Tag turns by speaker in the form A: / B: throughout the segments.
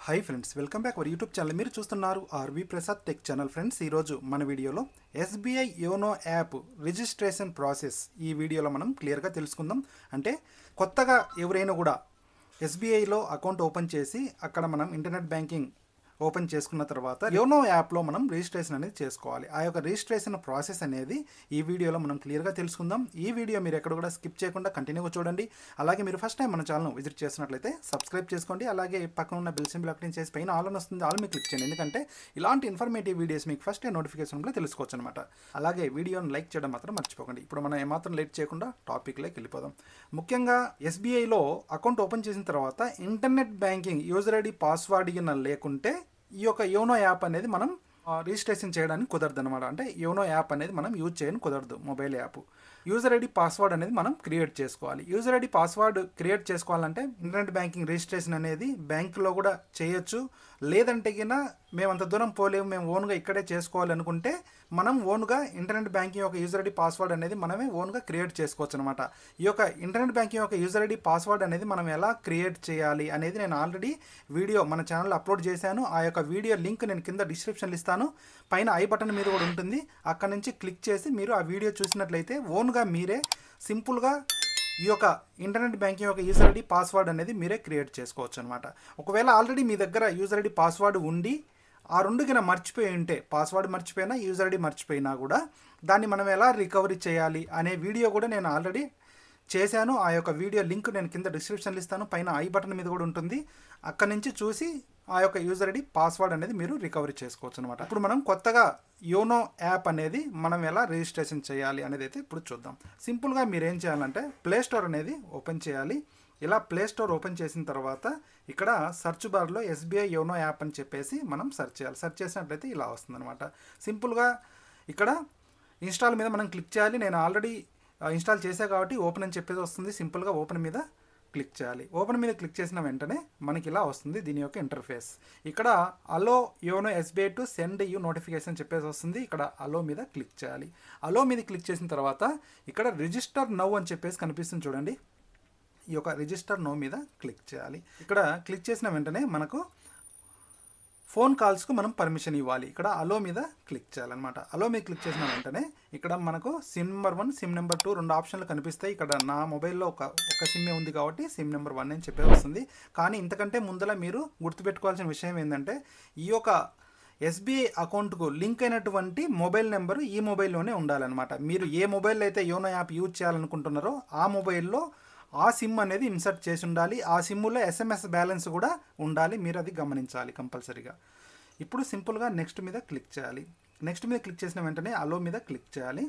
A: Hi friends, welcome back our YouTube channel. మీరు చూస్తున్నారు RV Prasad tech channel. Friends, ఈరోజు మన వీడియోలో SBI YONO app registration process ఈ వీడియోలో మనం క్లియర్గా తెలుసుకుందాం. అంటే కొత్తగా ఎవరైనా కూడా ఎస్బీఐలో అకౌంట్ ఓపెన్ చేసి అక్కడ మనం ఇంటర్నెట్ బ్యాంకింగ్ ఓపెన్ చేసుకున్న తర్వాత యోనో యాప్లో మనం రిజిస్ట్రేషన్ అనేది చేసుకోవాలి. ఆ యొక్క రిజిస్ట్రేషన్ ప్రాసెస్ అనేది ఈ వీడియోలో మనం క్లియర్గా తెలుసుకుందాం. ఈ వీడియో మీరు ఎక్కడ కూడా స్కిప్ చేయకుండా కంటిన్యూగా చూడండి. అలాగే మీరు ఫస్ట్ టైం మన ఛానల్ విజిట్ చేసినట్లయితే సబ్స్క్రైబ్ చేసుకోండి. అలాగే పక్కన ఉన్న బెల్ సింబల్ క్లిక్ చేసి పైన ఆల్ అని వస్తుంది, ఆల్ మీద క్లిక్ చేయండి. ఎందుకంటే ఇలాంటి ఇన్ఫర్మేటివ్ వీడియోస్ మీకు ఫస్ట్ నోటిఫికేషన్లో తెలుసుకోవచ్చు అనమాట. అలాగే వీడియోని లైక్ చేయడం మాత్రం మర్చిపోకండి. ఇప్పుడు మనం ఏమాత్రం లేట్ చేయకుండా టాపిక్లోకి వెళ్ళిపోదాం. ముఖ్యంగా ఎస్బీఐలో అకౌంట్ ఓపెన్ చేసిన తర్వాత internet banking user ID password లేకుంటే ఈ యొక్క యోనో యాప్ అనేది మనం రిజిస్ట్రేషన్ చేయడానికి కుదరదు అనమాట. అంటే యోనో యాప్ అనేది మనం యూజ్ చేయడానికి కుదరదు. Mobile app user ID password అనేది మనం క్రియేట్ చేసుకోవాలి. యూజర్ ఐడి పాస్వర్డ్ క్రియేట్ చేసుకోవాలంటే ఇంటర్నెట్ బ్యాంకింగ్ రిజిస్ట్రేషన్ అనేది బ్యాంకులో కూడా చేయొచ్చు. లేదంటే కినా మేము అంత దూరం పోలేము, మేము ఓన్గా ఇక్కడే చేసుకోవాలి అనుకుంటే మనం ఓన్గా ఇంటర్నెట్ బ్యాంకింగ్ యొక్క యూజర్ ఐడి పాస్వర్డ్ అనేది మనమే ఓన్గా క్రియేట్ చేసుకోవచ్చు అనమాట. ఈ యొక్క ఇంటర్నెట్ బ్యాంకింగ్ యొక్క యూజర్ ఐడి పాస్వర్డ్ అనేది మనం ఎలా క్రియేట్ చేయాలి అనేది నేను ఆల్రెడీ వీడియో మన ఛానల్లో అప్లోడ్ చేశాను. ఆ యొక్క వీడియో లింక్ నేను కింద డిస్క్రిప్షన్లో ఇస్తాను. పైన ఐ బటన్ మీద కూడా ఉంటుంది. అక్కడ నుంచి క్లిక్ చేసి మీరు ఆ వీడియో చూసినట్లయితే ఓన్గా మీరే సింపుల్గా ఈ యొక్క ఇంటర్నెట్ బ్యాంకింగ్ యొక్క యూజర్ ఐడి పాస్వర్డ్ అనేది మీరే క్రియేట్ చేసుకోవచ్చు అనమాట. ఒకవేళ ఆల్రెడీ మీ దగ్గర యూజర్ ఐడి పాస్వర్డ్ ఉండి ఆ రెండుకిన మర్చిపోయి ఉంటే, పాస్వర్డ్ మర్చిపోయినా యూజర్ ఐడి మర్చిపోయినా కూడా దాన్ని మనం ఎలా రికవరీ చేయాలి అనే వీడియో కూడా నేను ఆల్రెడీ చేశాను. ఆ యొక్క వీడియో లింక్ నేను కింద డిస్క్రిప్షన్లో ఇస్తాను. పైన ఐ బటన్ మీద కూడా ఉంటుంది. అక్కడ నుంచి చూసి ఆ యొక్క యూజర్ ఐడి పాస్వర్డ్ అనేది మీరు రికవరీ చేసుకోవచ్చు అనమాట. ఇప్పుడు మనం కొత్తగా యోనో యాప్ అనేది మనం ఎలా రిజిస్ట్రేషన్ చేయాలి అనేది అయితే ఇప్పుడు చూద్దాం. సింపుల్గా మీరు ఏం చేయాలంటే ప్లే స్టోర్ అనేది ఓపెన్ చేయాలి. ఇలా ప్లే స్టోర్ ఓపెన్ చేసిన తర్వాత ఇక్కడ సెర్చ్ బార్లో ఎస్బీఐ యోనో యాప్ అని చెప్పేసి మనం సెర్చ్ చేయాలి. సెర్చ్ చేసినట్లయితే ఇలా వస్తుంది అనమాట. సింపుల్గా ఇక్కడ ఇన్స్టాల్ మీద మనం క్లిక్ చేయాలి. నేను ఆల్రెడీ ఇన్స్టాల్ చేసా కాబట్టి ఓపెన్ అని చెప్పేసి వస్తుంది. సింపుల్గా ఓపెన్ మీద క్లిక్ చేయాలి. ఓపెన్ మీద క్లిక్ చేసిన వెంటనే మనకి ఇలా వస్తుంది దీని యొక్క ఇంటర్ఫేస్. ఇక్కడ allow YONO SBI to send you notification చెప్పేసి వస్తుంది. ఇక్కడ అలో మీద క్లిక్ చేయాలి. అలో మీద క్లిక్ చేసిన తర్వాత ఇక్కడ రిజిస్టర్ నౌ అని చెప్పేసి కనిపిస్తుంది చూడండి. ఈ యొక్క రిజిస్టర్ నౌ మీద క్లిక్ చేయాలి. ఇక్కడ క్లిక్ చేసిన వెంటనే మనకు ఫోన్ కాల్స్కు మనం పర్మిషన్ ఇవ్వాలి. ఇక్కడ అలో మీద క్లిక్ చేయాలన్నమాట. అలో మీద క్లిక్ చేసిన వెంటనే ఇక్కడ మనకు సిమ్ నెంబర్ 1, సిమ్ నెంబర్ 2 రెండు ఆప్షన్లు కనిపిస్తాయి. ఇక్కడ నా మొబైల్లో ఒక సిమ్మే ఉంది కాబట్టి సిమ్ నెంబర్ 1 అని చెప్పే వస్తుంది. కానీ ఇంతకంటే ముందర మీరు గుర్తుపెట్టుకోవాల్సిన విషయం ఏంటంటే ఈ యొక్క ఎస్బీఐ అకౌంట్కు లింక్ అయినటువంటి మొబైల్ నెంబరు ఈ మొబైల్లోనే ఉండాలన్నమాట. మీరు ఏ మొబైల్ అయితే యోనో యాప్ యూజ్ చేయాలనుకుంటున్నారో ఆ మొబైల్లో ఆ సిమ్ అనేది ఇన్సర్ట్ చేసి ఉండాలి. ఆ సిమ్లో ఎస్ఎంఎస్ బ్యాలెన్స్ కూడా ఉండాలి. మీరు అది గమనించాలి కంపల్సరీగా. ఇప్పుడు సింపుల్గా నెక్స్ట్ మీద క్లిక్ చేయాలి. నెక్స్ట్ మీద క్లిక్ చేసిన వెంటనే అలో మీద క్లిక్ చేయాలి.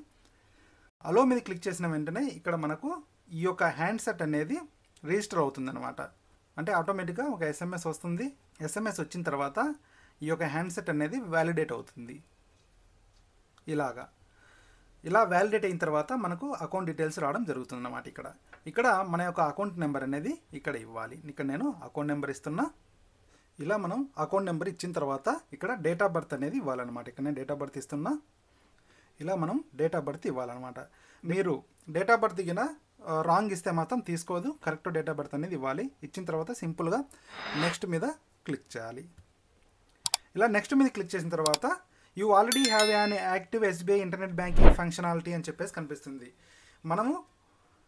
A: అలో మీద క్లిక్ చేసిన వెంటనే ఇక్కడ మనకు ఈ యొక్క హ్యాండ్సెట్ అనేది రిజిస్టర్ అవుతుందన్నమాట. అంటే ఆటోమేటిక్గా ఒక ఎస్ఎంఎస్ వస్తుంది. ఎస్ఎంఎస్ వచ్చిన తర్వాత ఈ యొక్క హ్యాండ్సెట్ అనేది వ్యాలిడేట్ అవుతుంది. ఇలా వ్యాలిడేట్ అయిన తర్వాత మనకు అకౌంట్ డీటెయిల్స్ రావడం జరుగుతుంది అన్నమాట. ఇక్కడ మన యొక్క అకౌంట్ నెంబర్ అనేది ఇక్కడ ఇవ్వాలి. ఇక్కడ నేను అకౌంట్ నెంబర్ ఇస్తున్నా. ఇలా మనం అకౌంట్ నెంబర్ ఇచ్చిన తర్వాత ఇక్కడ డేట్ ఆఫ్ బర్త్ అనేది ఇవ్వాలన్నమాట. ఇక్కడ నేను డేట్ ఆఫ్ బర్త్ ఇస్తున్నా. ఇలా మనం డేట్ ఆఫ్ బర్త్ ఇవ్వాలన్నమాట. మీరు డేట్ ఆఫ్ బర్త్ కింద రాంగ్ ఇస్తే మాత్రం తీసుకోదు. కరెక్ట్ డేట్ ఆఫ్ బర్త్ అనేది ఇవ్వాలి. ఇచ్చిన తర్వాత సింపుల్గా నెక్స్ట్ మీద క్లిక్ చేయాలి. ఇలా నెక్స్ట్ మీద క్లిక్ చేసిన తర్వాత you already have an active SBI internet banking functionality అని చెప్పేసి కనిపిస్తుంది. మనము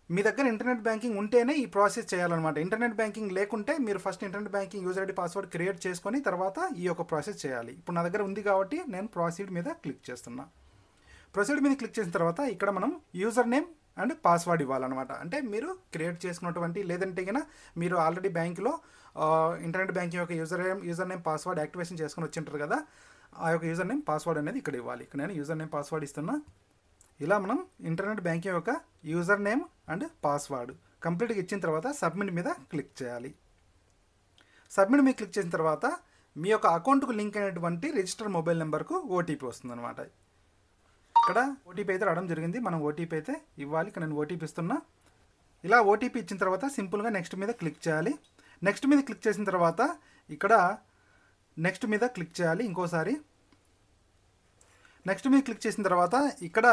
A: మీ దగ్గర ఇంటర్నెట్ బ్యాంకింగ్ ఉంటేనే ఈ ప్రాసెస్ చేయాలన్నమాట. ఇంటర్నెట్ బ్యాంకింగ్ లేకుంటే మీరు first internet banking user ID password create చేసుకొని తర్వాత ఈ యొక్క ప్రాసెస్ చేయాలి. ఇప్పుడు నా దగ్గర ఉంది కాబట్టి నేను ప్రొసీడ్ మీద క్లిక్ చేస్తున్నా. ప్రొసీడ్ మీద క్లిక్ చేసిన తర్వాత ఇక్కడ మనం యూజర్ నేమ్ అండ్ పాస్వర్డ్ ఇవ్వాలన్నమాట. అంటే మీరు క్రియేట్ చేసుకున్నటువంటి, లేదంటే కన్నా మీరు ఆల్రెడీ బ్యాంకులో ఇంటర్నెట్ బ్యాంకింగ్ యొక్క యూజర్ నేమ్ పాస్వర్డ్ యాక్టివేషన్ చేసుకుని వచ్చింటారు కదా, ఆ యొక్క యూజర్ నేమ్ పాస్వర్డ్ అనేది ఇక్కడ ఇవ్వాలి. ఇక్కడ నేను యూజర్ నేమ్ పాస్వర్డ్ ఇస్తున్నా. ఇలా మనం ఇంటర్నెట్ బ్యాంకింగ్ యొక్క యూజర్ నేమ్ అండ్ పాస్వర్డ్ కంప్లీట్గా ఇచ్చిన తర్వాత సబ్మిట్ మీద క్లిక్ చేయాలి. సబ్మిట్ మీద క్లిక్ చేసిన తర్వాత మీ యొక్క అకౌంట్కు లింక్ అయినటువంటి రిజిస్టర్ మొబైల్ నెంబర్కు ఓటీపీ వస్తుందన్నమాట. ఇక్కడ ఓటీపీ అయితే రావడం జరిగింది. మనం ఓటీపీ అయితే ఇవ్వాలి. ఇక్కడ నేను ఓటీపీ ఇస్తున్నా. ఇలా ఓటీపీ ఇచ్చిన తర్వాత సింపుల్గా నెక్స్ట్ మీద క్లిక్ చేయాలి. నెక్స్ట్ మీద క్లిక్ చేసిన తర్వాత ఇక్కడ నెక్స్ట్ మీద క్లిక్ చేయాలి. ఇంకోసారి నెక్స్ట్ మీద క్లిక్ చేసిన తర్వాత ఇక్కడ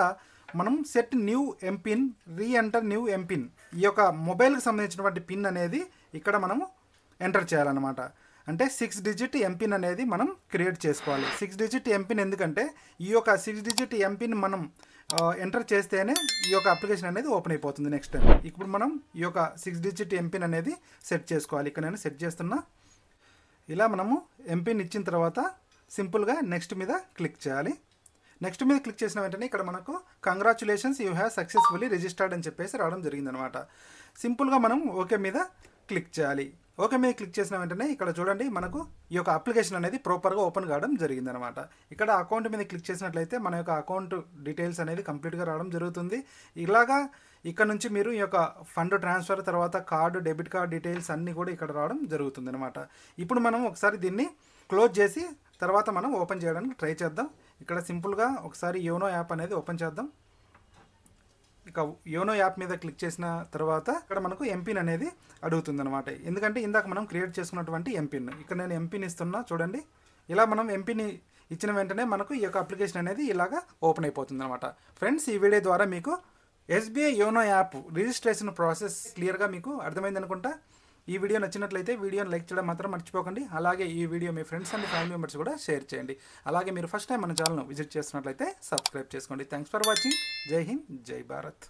A: మనం set new MPIN, re-enter new MPIN, ఈ యొక్క మొబైల్కి సంబంధించినటువంటి పిన్ అనేది ఇక్కడ మనము ఎంటర్ చేయాలన్నమాట. అంటే 6 డిజిట్ ఎంపిన్ అనేది మనం క్రియేట్ చేసుకోవాలి. 6 డిజిట్ ఎంపిన్ ఎందుకంటే ఈ యొక్క 6 డిజిట్ ఎంపిన్ మనం ఎంటర్ చేస్తేనే ఈ యొక్క అప్లికేషన్ అనేది ఓపెన్ అయిపోతుంది నెక్స్ట్ టైం. ఇప్పుడు మనం ఈ యొక్క 6 డిజిట్ ఎంపిన్ అనేది సెట్ చేసుకోవాలి. ఇక్కడ నేను సెట్ చేస్తున్నా. ఇలా మనము ఎంపిన్ ఇచ్చిన తర్వాత సింపుల్గా నెక్స్ట్ మీద క్లిక్ చేయాలి. నెక్స్ట్ మీద క్లిక్ చేసిన వెంటనే ఇక్కడ మనకు congratulations you have successfully registered అని చెప్పేసి రావడం జరిగిందనమాట. సింపుల్గా మనం ఓకే మీద క్లిక్ చేయాలి. ఓకే మీద క్లిక్ చేసిన వెంటనే ఇక్కడ చూడండి మనకు ఈ యొక్క అప్లికేషన్ అనేది ప్రాపర్గా ఓపెన్ కావడం జరిగిందనమాట. ఇక్కడ అకౌంట్ మీద క్లిక్ చేసినట్లయితే మన యొక్క అకౌంట్ డీటెయిల్స్ అనేది కంప్లీట్గా రావడం జరుగుతుంది. ఇలాగా ఇక్కడ నుంచి మీరు ఈ యొక్క ఫండ్ ట్రాన్స్ఫర్ తర్వాత కార్డు డెబిట్ కార్డ్ డీటెయిల్స్ అన్నీ కూడా ఇక్కడ రావడం జరుగుతుంది అనమాట. ఇప్పుడు మనం ఒకసారి దీన్ని క్లోజ్ చేసి తర్వాత మనం ఓపెన్ చేయడానికి ట్రై చేద్దాం. ఇక్కడ సింపుల్గా ఒకసారి యోనో యాప్ అనేది ఓపెన్ చేద్దాం. ఇక యోనో యాప్ మీద క్లిక్ చేసిన తర్వాత ఇక్కడ మనకు ఎంపిన్ అనేది అడుగుతుంది అనమాట. ఎందుకంటే ఇందాక మనం క్రియేట్ చేసుకున్నటువంటి ఎంపిన్ ఇక్కడ నేను ఎంపిన్ ఇస్తున్నా చూడండి. ఇలా మనం ఎంపిన్ ఇచ్చిన వెంటనే మనకు ఈ యొక్క అప్లికేషన్ అనేది ఇలాగా ఓపెన్ అయిపోతుంది అనమాట. ఫ్రెండ్స్, ఈ వీడియో ద్వారా మీకు SBI YONO app registration process క్లియర్గా మీకు అర్థమైంది అనుకుంటా. ఈ వీడియో నచ్చినట్లయితే వీడియోని లైక్ చేయడం మాత్రం మర్చిపోకండి. అలాగే ఈ video me friends and family members కూడా షేర్ చేయండి. అలాగే మీరు ఫస్ట్ టైం మన ఛానల్ను విజిట్ చేస్తున్నట్లయితే సబ్స్క్రైబ్ చేసుకోండి. Thanks for watching. జై హింద్, జై భారత్.